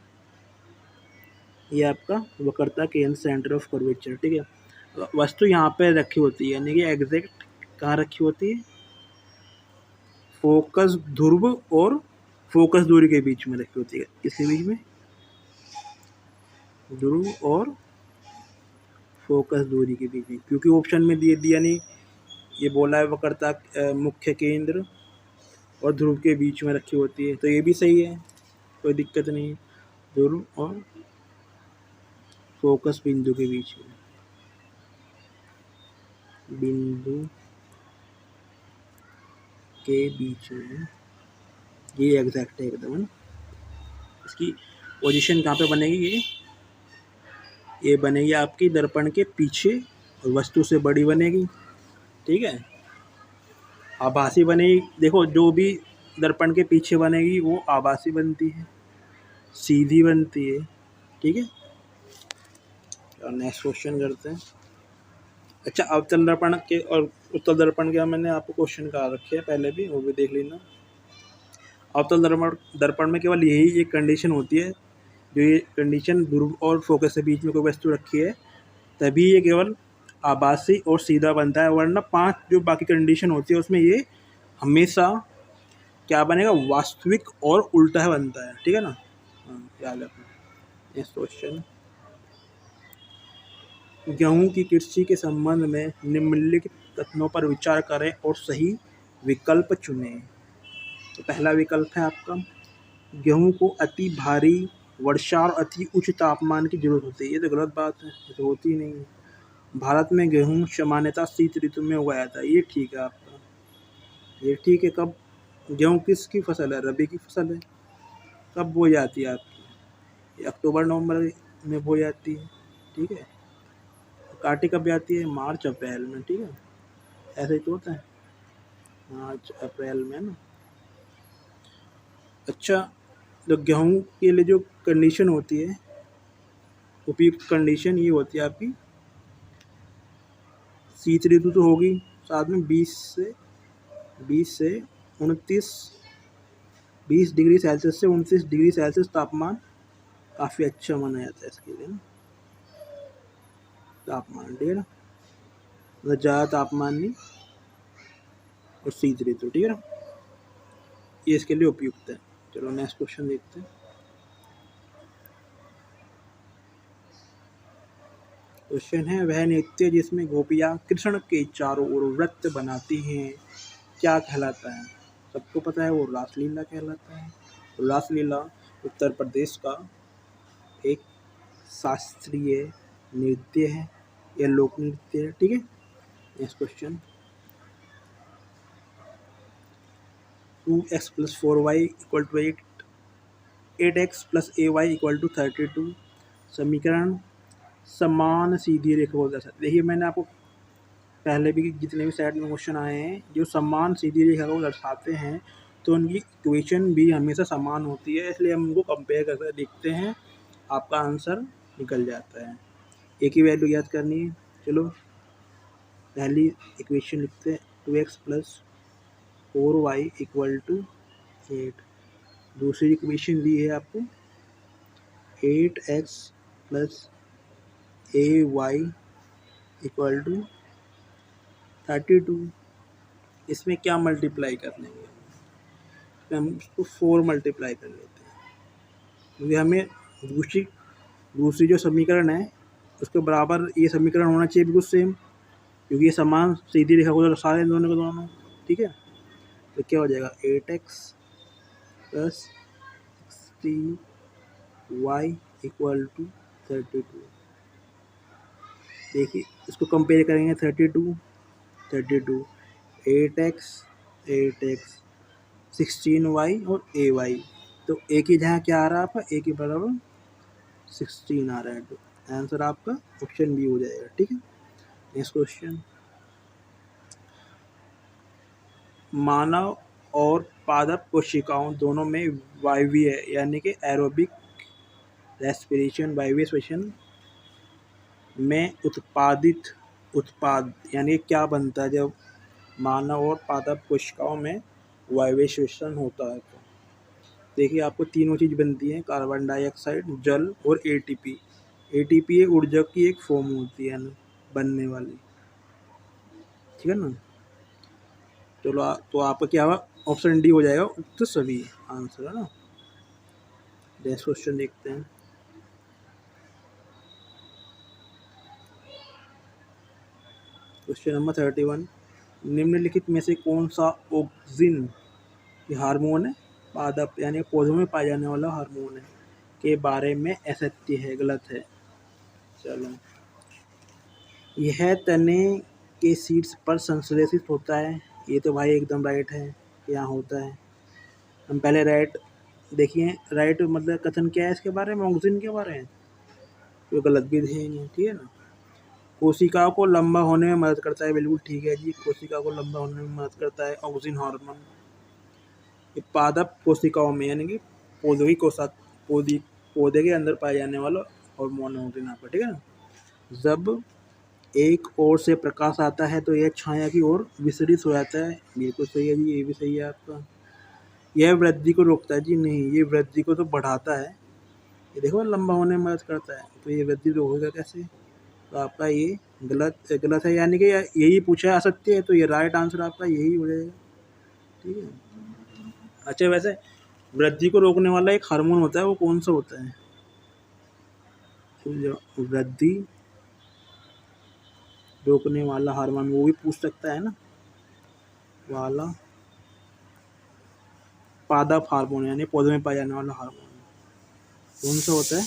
ये आपका वक्रता केंद्र, सेंटर ऑफ कर्वेचर। ठीक है, वस्तु यहाँ पे रखी होती है, यानी कि एग्जैक्ट कहाँ रखी होती है? फोकस ध्रुव और फोकस दूरी के बीच में रखी होती है। किसके बीच में? ध्रुव और फोकस दूरी के बीच में, क्योंकि ऑप्शन में दिया नहीं, ये बोला है वक्रता मुख्य केंद्र और ध्रुव के बीच में रखी होती है, तो ये भी सही है, कोई दिक्कत नहीं है। ध्रुव और फोकस बिंदु के बीच में, बिंदु के बीच में, ये एग्जैक्ट है एकदम। इसकी पोजीशन कहाँ पे बनेगी? ये बनेगी आपकी दर्पण के पीछे और वस्तु से बड़ी बनेगी। ठीक है, आभासी बनेगी। देखो, जो भी दर्पण के पीछे बनेगी वो आभासी बनती है, सीधी बनती है। ठीक है, और नेक्स्ट क्वेश्चन करते हैं। अच्छा, अवतल दर्पण के और उत्तल दर्पण के मैंने आपको क्वेश्चन कहा रखे हैं पहले भी, वो भी देख लेना। अवतल दर्पण में केवल यही एक कंडीशन होती है, जो ये कंडीशन ध्रुव और फोकस के बीच में कोई वस्तु रखी है तभी ये केवल आभासी और सीधा बनता है, वरना 5 जो बाकी कंडीशन होती है उसमें ये हमेशा क्या बनेगा? वास्तविक और उल्टा बनता है। ठीक है ना, याद रखना। नेक्स्ट क्वेश्चन, गेहूं की कृषि के संबंध में निम्नलिखित कथनों पर विचार करें और सही विकल्प चुनें। तो पहला विकल्प है आपका, गेहूं को अति भारी वर्षा और अति उच्च तापमान की जरूरत होती है। ये तो गलत बात है, ये तो होती नहीं है। भारत में गेहूं सामान्यतः शीत ऋतु में उगाया जाता है, ये ठीक है आपका, ये ठीक है। कब? गेहूं किसकी फसल है? रबी की फसल है। कब बोई जाती है आपकी? अक्टूबर नवंबर में बोई जाती है। ठीक है, काटी कब जाती है? मार्च अप्रैल में। ठीक है, ऐसे ही तो होता है, मार्च अप्रैल में ना। अच्छा, तो गेहूं के लिए जो कंडीशन होती है, उपयुक्त कंडीशन ये होती है आपकी, शीत ऋतु तो होगी, साथ में 20 से 29 20 डिग्री सेल्सियस से 29 डिग्री सेल्सियस तापमान काफ़ी अच्छा माना जाता है इसके लिए ना, तापमान। ठीक है ना, मतलब ज़्यादा तापमान नहीं और शीत ऋतु। ठीक है ना, ये इसके लिए उपयुक्त है। चलो नेक्स्ट क्वेश्चन देखते हैं। क्वेश्चन है, वह नृत्य जिसमें गोपियाँ कृष्ण के चारों ओर वृत्त बनाती हैं क्या कहलाता है? सबको पता है वो रासलीला कहलाता है। रासलीला उत्तर प्रदेश का एक शास्त्रीय नृत्य है या लोक नृत्य है। ठीक है, next question. 2x + 4y = 8, 8x + ay = 32 समीकरण समान सीधी रेखा को दर्शाते। देखिए मैंने आपको पहले भी जितने भी सेट में क्वेश्चन आए हैं जो समान सीधी रेखा को दर्शाते हैं तो उनकी इक्वेशन भी हमेशा समान होती है, इसलिए हम उनको कंपेयर करके देखते हैं, आपका आंसर निकल जाता है। एक ही वैल्यू याद करनी है। चलो पहली इक्वेशन लिखते हैं 2x + 4y = 8। दूसरी इक्वेशन दी है आपको 8x + ay = 32। इसमें क्या मल्टीप्लाई कर लेंगे? हम उसको 4 मल्टीप्लाई कर लेते हैं क्योंकि हमें दूसरी जो समीकरण है उसके बराबर ये समीकरण होना चाहिए बिल्कुल सेम, क्योंकि ये समान सीधी रेखा को दर्शा दोनों को दोनों। ठीक है, तो क्या हो जाएगा 8x + 16y = 32। देखिए इसको कंपेयर करेंगे 32 8x 16y और ay, तो a की जगह क्या आ रहा है आपका, a के बराबर 16 आ रहा है, तो आंसर आपका ऑप्शन बी हो जाएगा। ठीक है, नेक्स्ट क्वेश्चन। मानव और पादप कोशिकाओं दोनों में वायवीय यानी कि एरोबिक रेस्पिरेशन वायवीय श्वसन में उत्पाद यानी क्या बनता है जब मानव और पादप कोशिकाओं में वायवीय श्वसन होता है? तो देखिए आपको तीनों चीज़ बनती हैं, कार्बन डाइऑक्साइड, जल और एटीपी। एटीपी ऊर्जा की एक फॉर्म होती है ना बनने वाली। ठीक है ना, चलो तो आपका क्या हुआ, ऑप्शन डी हो जाएगा उक्त सभी आंसर, है ना। नेक्स्ट क्वेश्चन देखते हैं। Question number 31। निम्नलिखित में से कौन सा ऑक्सिन हार्मोन है, पादप यानी पौधों में पाया जाने वाला हार्मोन है, के बारे में असत्य है, गलत है? चलो, यह तने के सीड्स पर संश्लेषित होता है, ये तो भाई एकदम राइट है, यहाँ होता है। हम पहले राइट देखिए, राइट मतलब कथन क्या है इसके बारे में, ऑक्सिन के बारे में, तो गलत भी देंगे। ठीक है ना। कोशिकाओं को लंबा होने में मदद करता है, बिल्कुल ठीक है जी, कोशिका को लंबा होने में मदद करता है ऑक्सिन हार्मोन। पादप कोशिकाओं में यानी कि पौधे की पौधे के अंदर पाए जाने वाला हार्मोन ऑक्सिन आपका। ठीक है ना। जब एक ओर से प्रकाश आता है तो यह छाया की ओर विसरित हो जाता है, बिल्कुल सही है जी, ये भी सही है आपका। यह वृद्धि को रोकता है जी, नहीं, ये वृद्धि को तो बढ़ाता है। ये देखो लंबा होने में मदद करता है, तो ये वृद्धि रोकेगा कैसे? तो आपका ये गलत है, यानी कि यही पूछा असत्य है, तो ये राइट आंसर आपका यही हो जाएगा। ठीक है। अच्छा, वैसे वृद्धि को रोकने वाला एक हार्मोन होता है, वो कौन सा होता है? तो जो वृद्धि रोकने वाला हार्मोन, वो भी पूछ सकता है ना वाला, पादप हार्मोन यानी पौधे में पाया जाने वाला हार्मोन कौन सा होता है?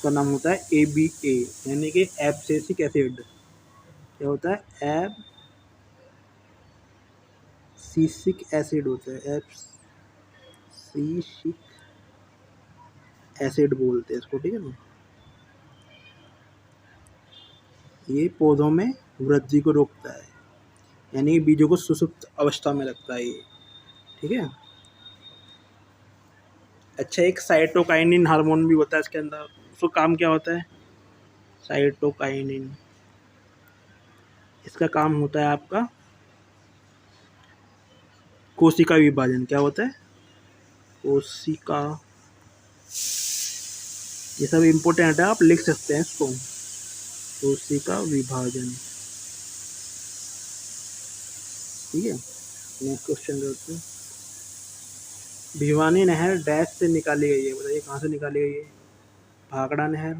का नाम होता है ABA यानी कि एब्सिसिक एसिड। क्या होता है? एब्सिसिक एसिड होता है, एब्सिसिक एसिड बोलते हैं इसको। ठीक है ना। ये पौधों में वृद्धि को रोकता है, यानी बीजों को सुसुप्त अवस्था में रखता है ये। ठीक है। अच्छा, एक साइटोकाइनिन हार्मोन भी होता है इसके अंदर, उसका काम क्या होता है? साइटोकाइनिन, इसका काम होता है आपका कोशिका विभाजन। क्या होता है? कोशिका, ये सब इम्पोर्टेंट है, आप लिख सकते हैं इसको, कोशिका विभाजन। ठीक है। नेक्स्ट क्वेश्चन करते हैं। भिवानी नहर डैश से निकाली गई है, बताइए कहाँ से निकाली गई है? भाखड़ा नहर,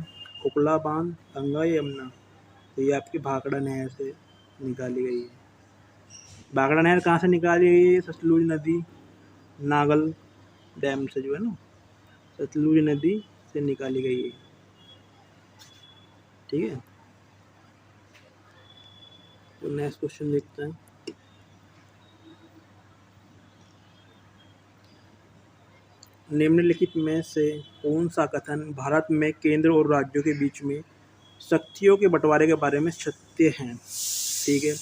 उकला बांध, गंगा या यमुना। तो ये आपकी भाखड़ा नहर से निकाली गई है। भाखड़ा नहर कहाँ से निकाली गई है? सतलुज नदी नागल डैम से जो है ना, सतलुज नदी से निकाली गई है। ठीक है, तो नेक्स्ट क्वेश्चन देखते हैं। निम्नलिखित में से कौन सा कथन भारत में केंद्र और राज्यों के बीच में शक्तियों के बंटवारे के बारे में सत्य है? ठीक है,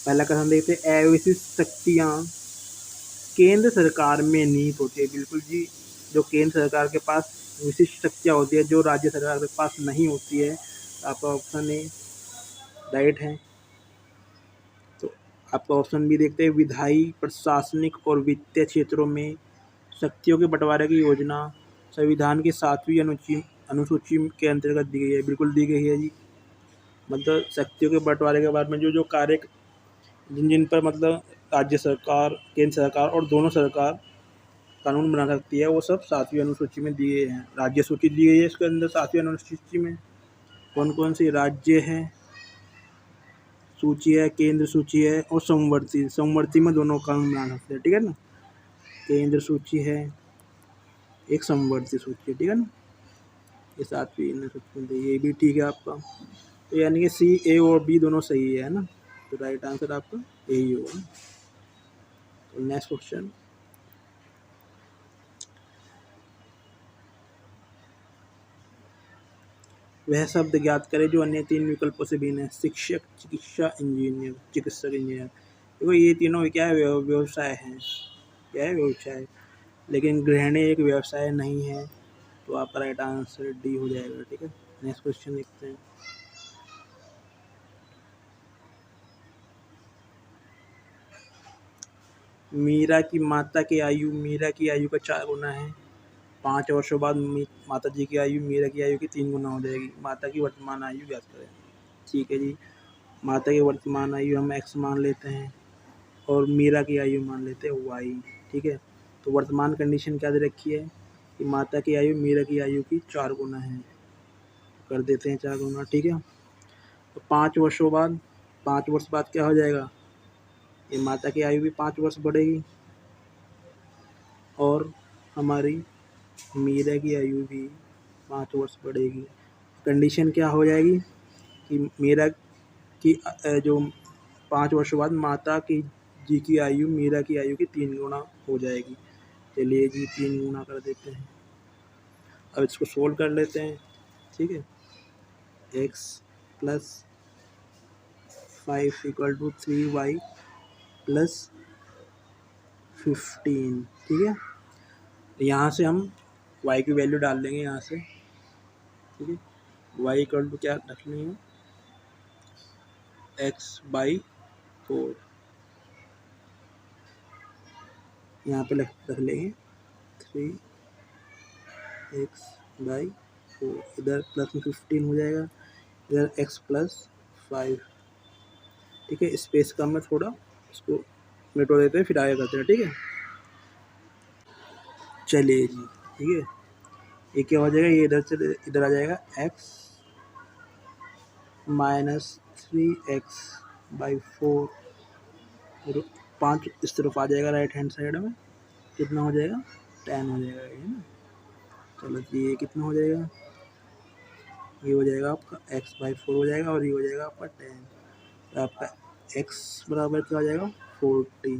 पहला कथन देखते हैं, अविशिष्ट शक्तियाँ केंद्र सरकार में निहित होती है। बिल्कुल जी, जो केंद्र सरकार के पास विशिष्ट शक्तियाँ होती है जो राज्य सरकार के पास नहीं होती है। आपका ऑप्शन ए राइट है। तो आपका ऑप्शन बी देखते हैं, विधायी, प्रशासनिक और वित्तीय क्षेत्रों में शक्तियों के बंटवारे की योजना संविधान की 7वीं अनुसूची के अंतर्गत दी गई है। बिल्कुल दी गई है जी। मतलब शक्तियों के बंटवारे के बारे में जो जो कार्य जिन पर मतलब राज्य सरकार, केंद्र सरकार और दोनों सरकार कानून बना सकती है, वो सब 7वीं अनुसूची में दिए हैं। राज्य सूची दी गई है इसके अंदर 7वीं अनुसूची में कौन कौन सी राज्य है सूची है, केंद्र सूची है और समवर्ती में दोनों कानून बना सकते हैं। ठीक है ना, केंद्र सूची है, एक समवर्ती सूची है। ठीक है ना, ये 7वीं अनुसूची, ये भी ठीक है आपका। तो यानी कि सी, ए और बी दोनों सही है ना, तो राइट आंसर आपका यही होगा। तो नेक्स्ट क्वेश्चन, वह शब्द ज्ञात करें जो अन्य 3 विकल्पों से भिन्न है। शिक्षक, चिकित्सक इंजीनियर। देखो ये तीनों क्या है, व्यवसाय हैं। क्या है? व्यवसाय। लेकिन गृहिणी एक व्यवसाय नहीं है, तो आपका राइट आंसर डी हो जाएगा। ठीक है, नेक्स्ट क्वेश्चन देखते हैं। मीरा की माता की आयु का 4 गुना है। 5 वर्षों बाद माता जी की आयु मीरा की आयु की 3 गुना हो जाएगी। माता की वर्तमान आयु ज्ञात करें। ठीक है जी, माता की वर्तमान आयु हम x मान लेते हैं और मीरा की आयु मान लेते हैं y। ठीक है, तो वर्तमान कंडीशन क्या दे रखी है कि माता की आयु मीरा की आयु की 4 गुना है। कर देते हैं 4 गुना। ठीक है, तो 5 वर्ष बाद क्या हो जाएगा, ये माता की आयु भी 5 वर्ष बढ़ेगी और हमारी मीरा की आयु भी 5 वर्ष बढ़ेगी। कंडीशन क्या हो जाएगी कि मीरा की जो 5 वर्षों बाद माता की जी की आयु मीरा की आयु की 3 गुना हो जाएगी। चलिए जी 3 गुना कर देते हैं। अब इसको सोल्व कर लेते हैं। ठीक है, x plus 5 equal to 3y plus 15। ठीक है, यहाँ से हम y की वैल्यू डाल देंगे यहाँ से। ठीक है, y इक्वल टू क्या रखनी है, x/4 यहाँ पे रख लेंगे 3x/4। इधर प्लस में 15 हो जाएगा, इधर x प्लस 5। ठीक है, स्पेस कम है थोड़ा, इसको मिटो देते हैं फिर आगे करते हैं। ठीक है, चलिए जी। ठीक है, ये क्या हो जाएगा, ये इधर से इधर आ जाएगा x माइनस 3x/4। 5 इस तरफ आ जाएगा राइट हैंड साइड में, कितना हो जाएगा 10 हो जाएगा ये ना। चलो जी, ये कितना हो जाएगा, ये हो जाएगा आपका x/4 हो जाएगा और ये हो जाएगा आपका 10। तो आपका x बराबर क्या हो जाएगा 40।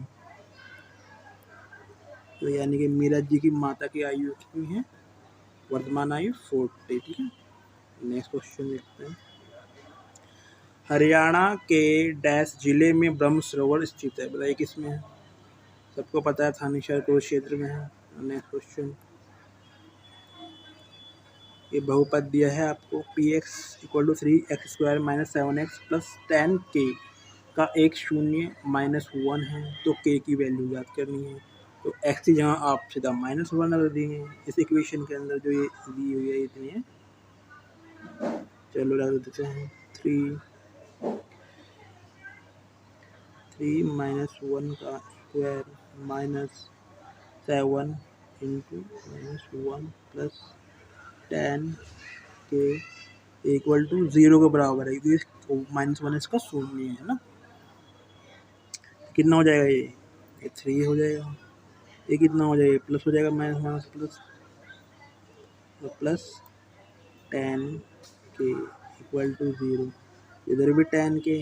तो यानी कि मीरा जी की माता की आयु कितनी है, वर्तमान आयु 40। ठीक है, नेक्स्ट क्वेश्चन देखते हैं। हरियाणा के डैश जिले में ब्रह्म सरोवर स्थित है, बताइए किसमें है। सबको पता है थानेश्वर कुरुक्षेत्र में है। नेक्स्ट क्वेश्चन, ये बहुपद दिया है आपको, px equal to 3x² minus 7x plus 10k का एक शून्य -1 है, तो k की वैल्यू याद करनी है। तो x की जगह आप सीधा -1 रख देंगे इस इक्वेशन के अंदर जो ये दी हुई है इतनी है। चलो रख देते हैं 3 -1 का स्क्वायर -7 इंटू -1 प्लस 10 के इक्वल टू 0 के बराबर है, क्योंकि -1 इसका शून्य है ना। कितना हो जाएगा ये 3 हो जाएगा। ये कितना हो जाएगा, प्लस हो जाएगा, माइनस माइनस प्लस, तो प्लस 10 के इक्वल टू 0। इधर भी 10 के,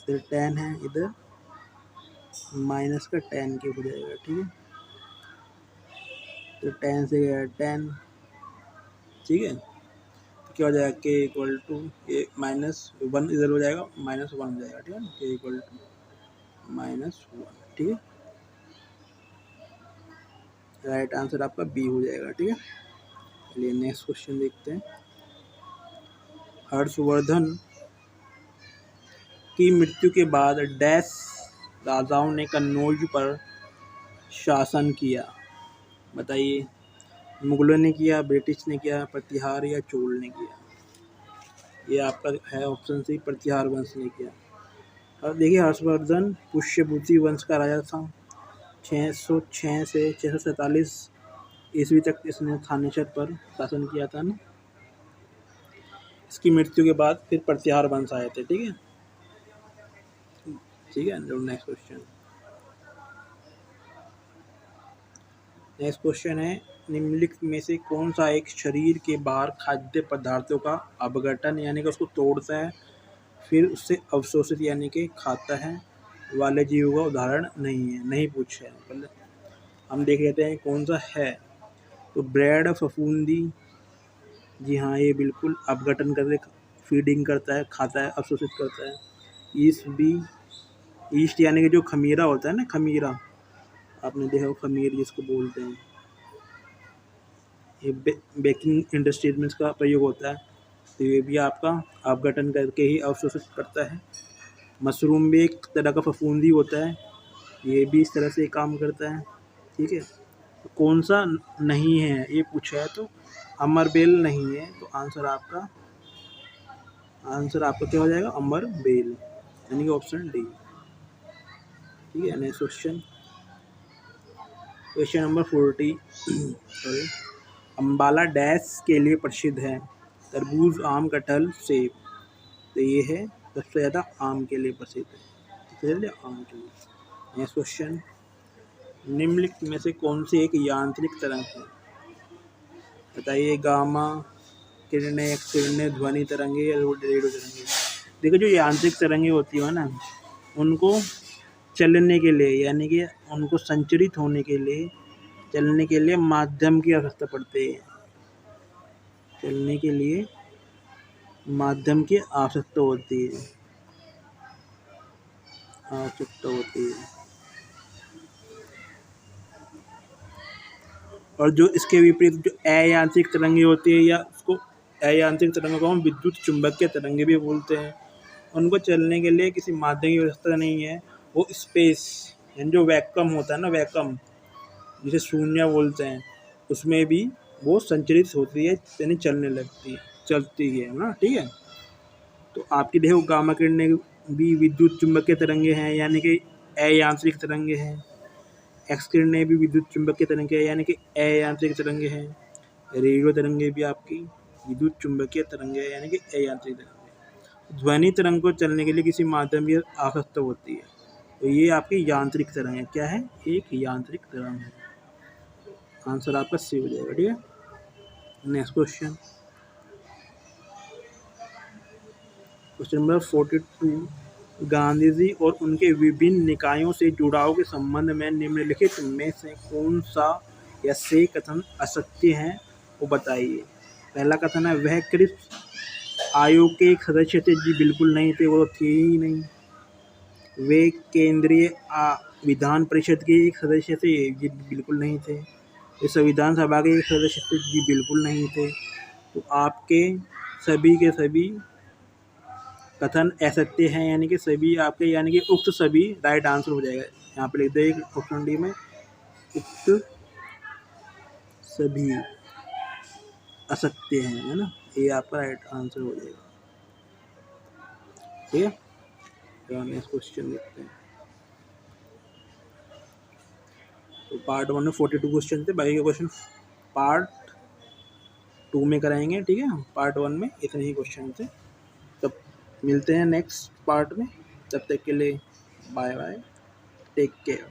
इधर 10 है, इधर माइनस का 10 के हो जाएगा, ठीक है। तो 10 से गया 10, ठीक है। तो क्या हो जाएगा, के इक्वल टू ये -1 इधर हो जाएगा, -1 हो जाएगा, ठीक है। के इक्वल टू -1, ठीक है। राइट आंसर आपका बी हो जाएगा, ठीक है। चलिए नेक्स्ट क्वेश्चन देखते हैं। हर्षवर्धन की मृत्यु के बाद डैश राजाओं ने कन्नौज पर शासन किया, बताइए। मुगलों ने किया, ब्रिटिश ने किया, प्रतिहार या चोल ने किया। ये आपका है ऑप्शन सी, प्रतिहार वंश ने किया। और देखिए हर्षवर्धन पुष्यभूति वंश का राजा था। 606 से 647 ईस्वी तक इसने थानेसर पर शासन किया था ना। इसकी मृत्यु के बाद फिर प्रतिहार वंश आए थे, ठीक है, ठीक है। नेक्स्ट क्वेश्चन, नेक्स्ट क्वेश्चन है, निम्नलिखित में से कौन सा एक शरीर के बाहर खाद्य पदार्थों का अपघटन यानी कि उसको तोड़ता है फिर उससे अवशोषित यानी कि खाता है वाले जीवों का उदाहरण नहीं है, नहीं पूछा है। पहले हम देख लेते हैं कौन सा है। तो ब्रेड, फफूंदी, जी हाँ ये बिल्कुल अपघटन करके फीडिंग करता है, खाता है, अवशोषित करता है। ईस्ट भी, ईस्ट यानी कि जो खमीरा होता है ना, खमीरा आपने देखा खमीर जिसको बोलते हैं, ये बेकिंग इंडस्ट्रीज में इसका प्रयोग होता है। तो ये भी आपका अपघटन करके ही अवशोषित करता है। मशरूम भी एक तरह का फफूंदी होता है, ये भी इस तरह से काम करता है, ठीक है। तो कौन सा नहीं है ये पूछा है, तो अमरबेल नहीं है। तो आंसर आपका क्या हो जाएगा, अमरबेल, यानी कि ऑप्शन डी, ठीक है। Next question, question number 40 sorry. Ambala dash के लिए प्रसिद्ध है, तरबूज, आम, कटहल, सेब। तो ये है सबसे ज़्यादा आम के लिए प्रसिद्ध है, सबसे ज़्यादा आम के लिए। नेक्स्ट क्वेश्चन, निम्नलिखित में से कौन सी एक यांत्रिक तरंग है, बताइए। गामा किरणें, एक्स किरणें, ध्वनि तरंगे या रेडियो तरंगे। देखो जो यांत्रिक तरंगे होती है ना, उनको चलने के लिए यानी कि उनको संचरित होने के लिए, चलने के लिए माध्यम की आवश्यकता पड़ती है, चलने के लिए माध्यम की आवश्यकता होती है, और जो इसके विपरीत जो अयांत्रिक तरंगे होती है, या उसको अयांत्रिक तरंगों को हम विद्युत चुंबकीय तरंगे भी बोलते हैं, उनको चलने के लिए किसी माध्यम की व्यवस्था नहीं है। वो स्पेस यानी जो वैक्यूम होता है ना, वैक्यूम जिसे शून्य बोलते हैं, उसमें भी वो संचरित होती है, यानी चलने लगती है, चलती है ना, ठीक है। तो आपकी देखो गामा किरणें भी विद्युत चुंबकीय तरंगे हैं, यानी कि अयांत्रिक तरंगे हैं। एक्स किरणें भी विद्युत चुंबकीय तरंगे हैं, यानी कि अयांत्रिक तरंगे हैं। रेडियो तरंगे भी आपकी विद्युत चुंबकीय तरंगे हैं, यानी कि अयांत्रिक तरंगे। ध्वनि तरंग को चलने के लिए किसी माध्यम की आवश्यकता होती है, तो ये आपकी यांत्रिक तरंग है। क्या है, एक यांत्रिक तरंग है। आंसर आपका सी हो जाएगा, ठीक है। Next question, question number 42। Gandhi ji और उनके विभिन्न निकायों से जुड़ाव के संबंध में निम्नलिखित में से कौन सा या से कथन असत्य हैं, वो बताइए। पहला कथन है, वह क्रिप्स आयोग के एक सदस्य थे, जी बिल्कुल नहीं थे, वो थे ही नहीं। वे केंद्रीय विधान परिषद के एक सदस्य थे, जी बिल्कुल नहीं थे। वे संविधान सभा के एक सदस्य थे, जी बिल्कुल नहीं थे। तो आपके सभी के सभी कथन असत्य हैं, यानी कि सभी आपके, यानी कि उक्त सभी राइट आंसर हो जाएगा। यहाँ पे लिख दे ऑप्शन डी में, उक्त सभी असत्य हैं, है ना, ये आपका राइट आंसर हो जाएगा, ठीक है। तो नेक्स्ट क्वेश्चन देखते हैं। तो पार्ट 1 में 42 क्वेश्चन थे, बाकी के क्वेश्चन पार्ट 2 में कराएंगे, ठीक है। पार्ट 1 में इतने ही क्वेश्चन थे। तब मिलते हैं नेक्स्ट पार्ट में, तब तक के लिए बाय बाय, टेक केयर।